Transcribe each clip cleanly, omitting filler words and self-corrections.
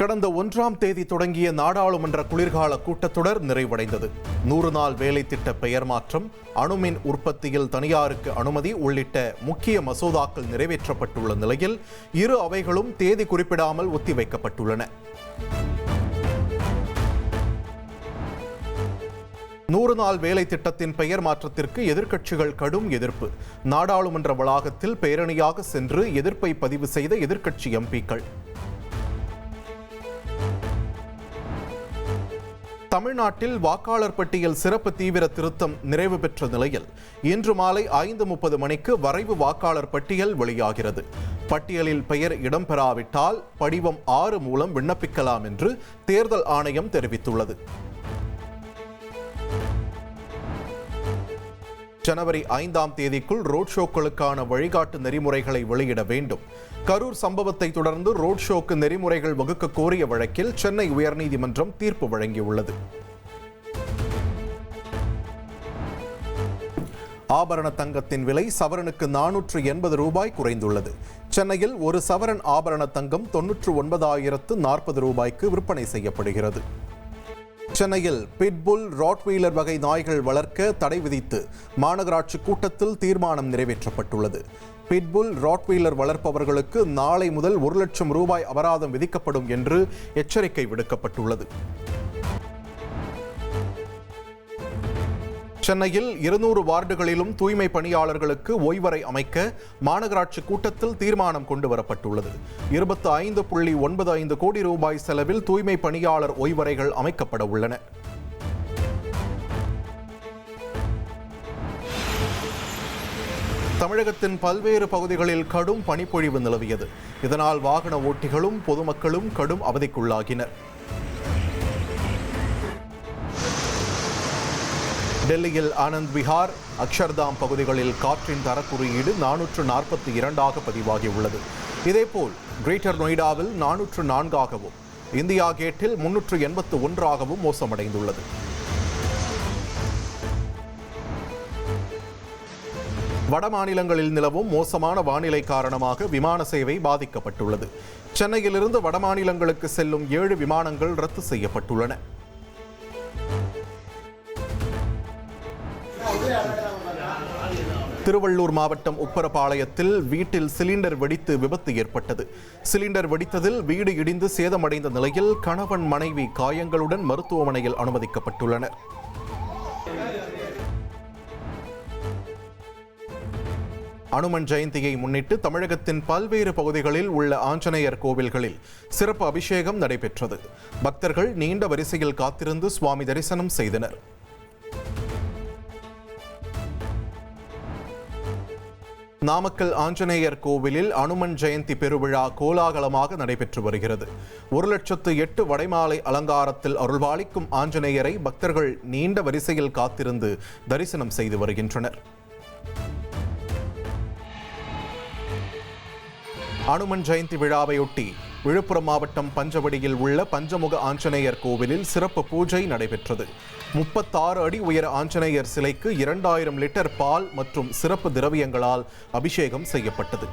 கடந்த 1ஆம் தேதி தொடங்கிய நாடாளுமன்ற குளிர்கால கூட்டத்தொடர் நிறைவடைந்தது. 100 நாள் வேலை திட்ட பெயர் மாற்றம், அணுமின் உற்பத்தியில் தனியாருக்கு அனுமதி உள்ளிட்ட முக்கிய மசோதாக்கள் நிறைவேற்றப்பட்டுள்ள நிலையில் இரு அவைகளும் தேதி குறிப்பிடாமல் ஒத்திவைக்கப்பட்டுள்ளன. 100 நாள் வேலை திட்டத்தின் பெயர் மாற்றத்திற்கு எதிர்க்கட்சிகள் கடும் எதிர்ப்பு. நாடாளுமன்ற வளாகத்தில் பேரணியாக சென்று எதிர்ப்பை பதிவு செய்த எதிர்க்கட்சி எம்பிக்கள். தமிழ்நாட்டில் வாக்காளர் பட்டியல் சிறப்பு தீவிர திருத்தம் நிறைவு பெற்ற நிலையில் இன்று மாலை 5:30 மணிக்கு வரைவு வாக்காளர் பட்டியல் வெளியாகிறது. பட்டியலில் பெயர் இடம்பெறாவிட்டால் படிவம் 6 மூலம் விண்ணப்பிக்கலாம் என்று தேர்தல் ஆணையம் தெரிவித்துள்ளது. ஜனவரி 5ஆம் தேதிக்குள் ரோட் ஷோக்களுக்கான வழிகாட்டு நெறிமுறைகளை வெளியிட வேண்டும். கரூர் சம்பவத்தை தொடர்ந்து ரோட் ஷோக்கு நெறிமுறைகள் வகுக்க கோரிய வழக்கில் சென்னை உயர்நீதிமன்றம் தீர்ப்பு வழங்கியுள்ளது. ஆபரண தங்கத்தின் விலை சவரனுக்கு 480 ரூபாய் குறைந்துள்ளது. சென்னையில் ஒரு சவரன் ஆபரண தங்கம் 99,040 ரூபாய்க்கு விற்பனை செய்யப்படுகிறது. சென்னையில் பிட்புல், ராட்வீலர் வகை நாய்கள் வளர்க்க தடை விதித்து மாநகராட்சி கூட்டத்தில் தீர்மானம் நிறைவேற்றப்பட்டுள்ளது. பிட்புல், ராட்வீலர் வளர்ப்பவர்களுக்கு நாளை முதல் 1 லட்சம் ரூபாய் அபராதம் விதிக்கப்படும் என்று எச்சரிக்கை விடுக்கப்பட்டுள்ளது. சென்னையில் 200 வார்டுகளிலும் தூய்மை பணியாளர்களுக்கு ஓய்வறை அமைக்க மாநகராட்சி கூட்டத்தில் தீர்மானம் கொண்டு வரப்பட்டுள்ளது. 25.95 கோடி ரூபாய் செலவில் தூய்மை பணியாளர் ஓய்வறைகள் அமைக்கப்பட உள்ளன. தமிழகத்தின் பல்வேறு பகுதிகளில் கடும் பனிப்பொழிவு நிலவியது. இதனால் வாகன ஓட்டிகளும் பொதுமக்களும் கடும் அவதிக்குள்ளாகினர். டெல்லியில் ஆனந்த் விஹார், அக்ஷர்தாம் பகுதிகளில் காற்றின் தரக்குறியீடு 442ஆக பதிவாகியுள்ளது. இதேபோல் கிரேட்டர் நொய்டாவில் 404ஆகவும், இந்தியா கேட்டில் 381ஆகவும் மோசமடைந்துள்ளது. வட மாநிலங்களில் நிலவும் மோசமான வானிலை காரணமாக விமான சேவை பாதிக்கப்பட்டுள்ளது. சென்னையிலிருந்து வட மாநிலங்களுக்கு செல்லும் 7 விமானங்கள் ரத்து செய்யப்பட்டுள்ளன. திருவள்ளூர் மாவட்டம் உப்பரபாளையத்தில் வீட்டில் சிலிண்டர் வெடித்து விபத்து ஏற்பட்டது. சிலிண்டர் வெடித்ததில் வீடு இடிந்து சேதமடைந்த நிலையில் கணவன், மனைவி காயங்களுடன் மருத்துவமனையில் அனுமதிக்கப்பட்டுள்ளனர். அனுமன் ஜெயந்தியை முன்னிட்டு தமிழகத்தின் பல்வேறு பகுதிகளில் உள்ள ஆஞ்சநேயர் கோவில்களில் சிறப்பு அபிஷேகம் நடைபெற்றது. பக்தர்கள் நீண்ட வரிசையில் காத்திருந்து சுவாமி தரிசனம் செய்தனர். நாமக்கல் ஆஞ்சநேயர் கோவிலில் அனுமன் ஜெயந்தி பெருவிழா கோலாகலமாக நடைபெற்று வருகிறது. 1,08,000 வடைமாலை அலங்காரத்தில் அருள்பாலிக்கும் ஆஞ்சநேயரை பக்தர்கள் நீண்ட வரிசையில் காத்திருந்து தரிசனம் செய்து வருகின்றனர். அனுமன் ஜெயந்தி விழாவையொட்டி விழுப்புரம் மாவட்டம் பஞ்சவடியில் உள்ள பஞ்சமுக ஆஞ்சநேயர் கோவிலில் சிறப்பு பூஜை நடைபெற்றது. 36 அடி உயர ஆஞ்சநேயர் சிலைக்கு 2000 லிட்டர் பால் மற்றும் சிறப்பு திரவியங்களால் அபிஷேகம் செய்யப்பட்டது.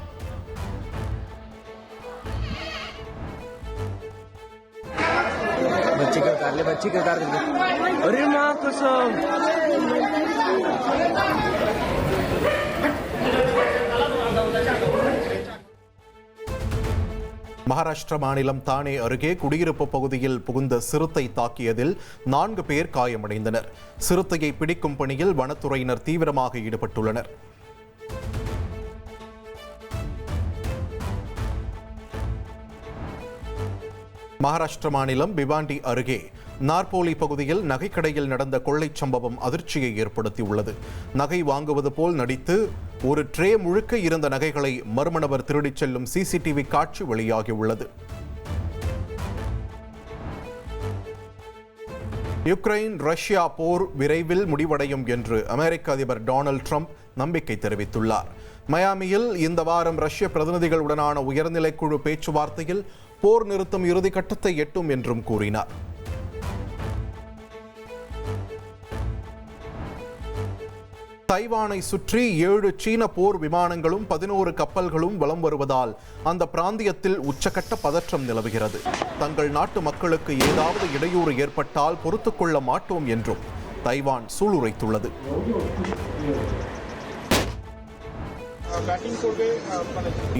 மகாராஷ்டிரா மாநிலம் தானே அருகே குடியிருப்பு பகுதியில் புகுந்த சிறுத்தை தாக்கியதில் 4 பேர் காயமடைந்தனர். சிறுத்தையை பிடிக்கும் பணியில் வனத்துறையினர் தீவிரமாக ஈடுபட்டுள்ளனர். மகாராஷ்டிரா மாநிலம் பிவாண்டி அருகே நார்போலி பகுதியில் நகைக்கடையில் நடந்த கொள்ளைச் சம்பவம் அதிர்ச்சியை ஏற்படுத்தியுள்ளது. நகை வாங்குவது போல் நடித்து ஒரு ட்ரே முழுக்க இருந்த நகைகளை மர்ம நபர் திருடிச் செல்லும் சிசிடிவி காட்சி வெளியாகியுள்ளது. யுக்ரைன் ரஷ்யா போர் விரைவில் முடிவடையும் என்று அமெரிக்க அதிபர் டொனால்ட் ட்ரம்ப் நம்பிக்கை தெரிவித்துள்ளார். மயாமியில் இந்த வாரம் ரஷ்ய பிரதிநிதிகளுடனான உயர்நிலைக்குழு பேச்சுவார்த்தையில் போர் நிறுத்தம் இறுதி கட்டத்தை எட்டும் என்றும் கூறினார். தைவானை சுற்றி 7 சீன போர் விமானங்களும் 11 கப்பல்களும் வலம் வருவதால் அந்த பிராந்தியத்தில் உச்சகட்ட பதற்றம் நிலவுகிறது. தங்கள் நாட்டு மக்களுக்கு ஏதாவது இடையூறு ஏற்பட்டால் பொறுத்துக்கொள்ள மாட்டோம் என்றும் தைவான் சூளுரைத்துள்ளது.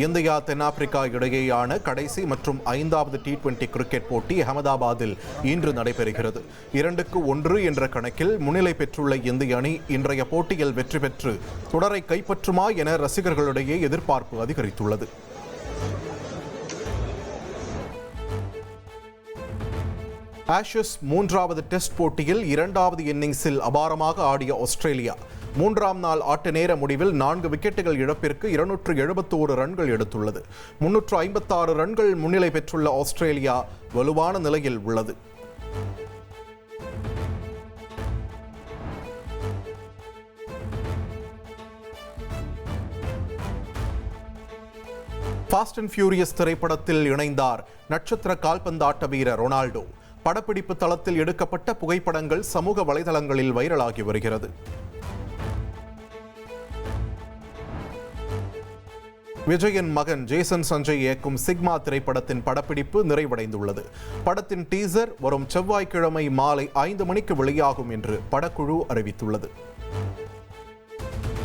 இந்தியா தென்னாப்பிரிக்கா இடையேயான கடைசி மற்றும் 5வது T20 கிரிக்கெட் போட்டி அகமதாபாத்தில் இன்று நடைபெறுகிறது. 2-1 என்ற கணக்கில் முன்னிலை பெற்றுள்ள இந்திய அணி இன்றைய போட்டியில் வெற்றி பெற்று தொடரை கைப்பற்றுமா என ரசிகர்களிடையே எதிர்பார்ப்பு அதிகரித்துள்ளது. ஆஷஸ் 3வது டெஸ்ட் போட்டியில் 2வது இன்னிங்ஸில் அபாரமாக ஆடிய ஆஸ்திரேலியா 3ஆம் நாள் ஆட்ட நேர முடிவில் 4 விக்கெட்டுகள் இழப்பிற்கு 271 ரன்கள் எடுத்துள்ளது. 356 ரன்கள் முன்னிலை பெற்றுள்ள ஆஸ்திரேலியா வலுவான நிலையில் உள்ளது. ஃபாஸ்ட் அண்ட் ஃபியூரியஸ் திரைப்படத்தில் இணைந்தார் நட்சத்திர கால்பந்தாட்ட வீரர் ரொனால்டோ. படப்பிடிப்பு தளத்தில் எடுக்கப்பட்ட புகைப்படங்கள் சமூக வலைதளங்களில் வைரலாகி வருகிறது. விஜயின் மகன் ஜேசன் சஞ்சய் இயக்கும் சிக்மா திரைப்படத்தின் படப்பிடிப்பு நிறைவடைந்துள்ளது. படத்தின் டீசர் வரும் செவ்வாய்க்கிழமை மாலை 5 மணிக்கு வெளியாகும் என்று படக்குழு அறிவித்துள்ளது.